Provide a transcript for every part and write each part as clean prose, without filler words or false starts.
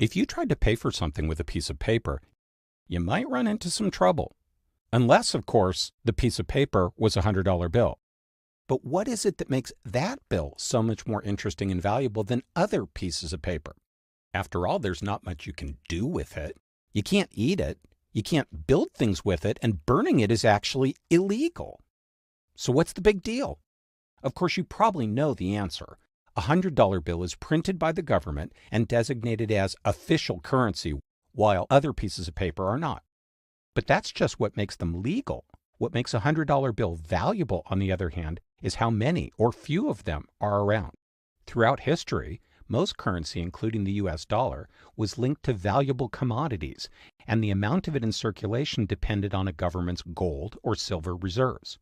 If you tried to pay for something with a piece of paper, you might run into some trouble. Unless, of course, the piece of paper was a $100 bill. But what is it that makes that bill so much more interesting and valuable than other pieces of paper? After all, there's not much you can do with it. You can't eat it. You can't build things with it, and burning it is actually illegal. So what's the big deal? Of course, you probably know the answer. A $100 bill is printed by the government and designated as official currency, while other pieces of paper are not. But that's just what makes them legal. What makes a $100 bill valuable, on the other hand, is how many or few of them are around. Throughout history, most currency, including the US dollar, was linked to valuable commodities, and the amount of it in circulation depended on a government's gold or silver reserves.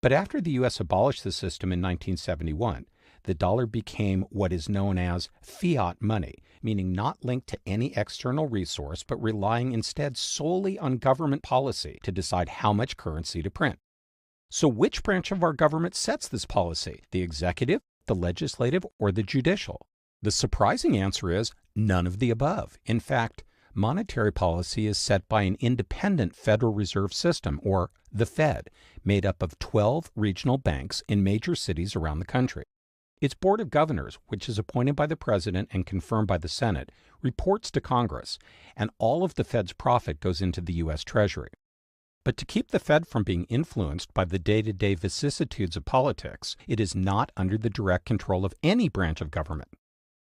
But after the US abolished the system in 1971, the dollar became what is known as fiat money, meaning not linked to any external resource, but relying instead solely on government policy to decide how much currency to print. So which branch of our government sets this policy? The executive, the legislative, or the judicial? The surprising answer is none of the above. In fact, monetary policy is set by an independent Federal Reserve System, or the Fed, made up of 12 regional banks in major cities around the country. Its Board of Governors, which is appointed by the President and confirmed by the Senate, reports to Congress, and all of the Fed's profit goes into the U.S. Treasury. But to keep the Fed from being influenced by the day-to-day vicissitudes of politics, it is not under the direct control of any branch of government.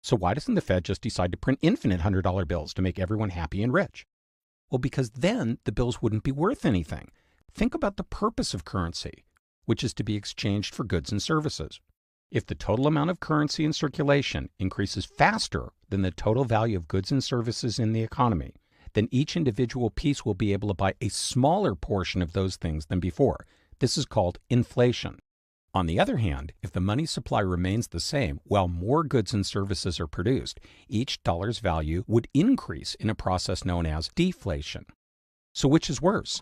So why doesn't the Fed just decide to print infinite $100 bills to make everyone happy and rich? Well, because then the bills wouldn't be worth anything. Think about the purpose of currency, which is to be exchanged for goods and services. If the total amount of currency in circulation increases faster than the total value of goods and services in the economy, then each individual piece will be able to buy a smaller portion of those things than before. This is called inflation. On the other hand, if the money supply remains the same while more goods and services are produced, each dollar's value would increase in a process known as deflation. So which is worse?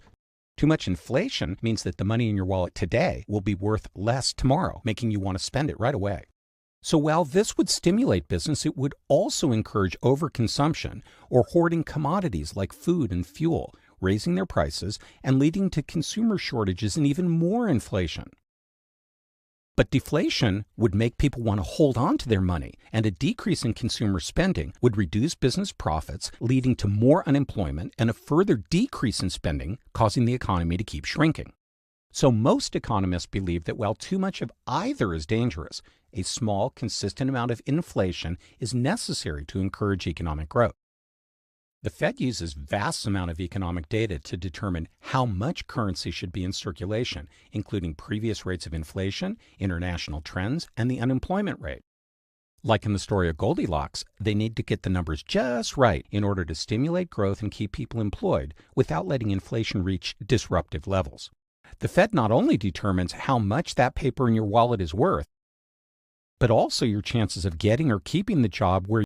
Too much inflation means that the money in your wallet today will be worth less tomorrow, making you want to spend it right away. So while this would stimulate business, it would also encourage overconsumption or hoarding commodities like food and fuel, raising their prices and leading to consumer shortages and even more inflation. But deflation would make people want to hold on to their money, and a decrease in consumer spending would reduce business profits, leading to more unemployment and a further decrease in spending, causing the economy to keep shrinking. So most economists believe that while too much of either is dangerous, a small, consistent amount of inflation is necessary to encourage economic growth. The Fed uses vast amount of economic data to determine how much currency should be in circulation, including previous rates of inflation, international trends, and the unemployment rate. Like in the story of Goldilocks, they need to get the numbers just right in order to stimulate growth and keep people employed without letting inflation reach disruptive levels. The Fed not only determines how much that paper in your wallet is worth, but also your chances of getting or keeping the job where